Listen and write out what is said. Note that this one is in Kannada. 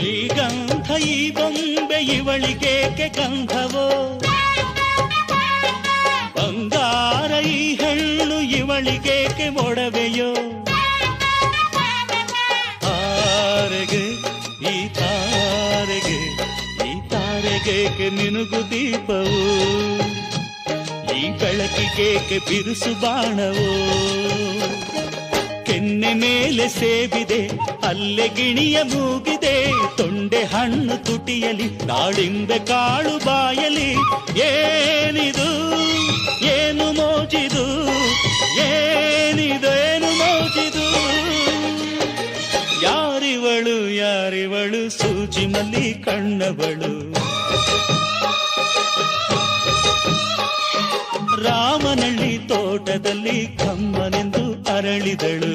ಶ್ರೀಗಂಧ ಈ ಬೊಂಬೆ ಇವಳಿಗೇಕೆ ಗಂಧವೋ, ಬಂಗಾರ ಈ ಹೆಣ್ಣು ಇವಳಿಗೇಕೆ ಒಡವೆಯೋ. ತಾರೆಗೆ ಈ ತಾರೆಗೆ ಈ ತಾರೆಗೇಕೆ ಮಿನುಗು ದೀಪವು, ಈ ಬೆಳಕಿಗೇಕೆ ಬಿರುಸು ಬಾಣವೋ. ಕೆನ್ನೆ ಮೇಲೆ ಸೇಬಿದೆ ಅಲ್ಲೆ ಗಿಣಿಯ ಮೂಗಿದೆ, ತೊಂಡೆ ಹಣ್ಣು ತುಟಿಯಲಿ ದಾಳಿಂಬೆ ಕಾಳು ಬಾಯಲಿ. ಏನಿದು ಏನು ಮೋಜಿದು, ಏನಿದೇನು ಮೋಜಿದು. ಯಾರಿವಳು ಯಾರಿವಳು ಸೂಜಿ ಮಲ್ಲಿ ಕಣ್ಣವಳು. ರಾಮನಳ್ಳಿ ತೋಟದಲ್ಲಿ ಕಮ್ಮನೆಂದು ಅರಳಿದಳು.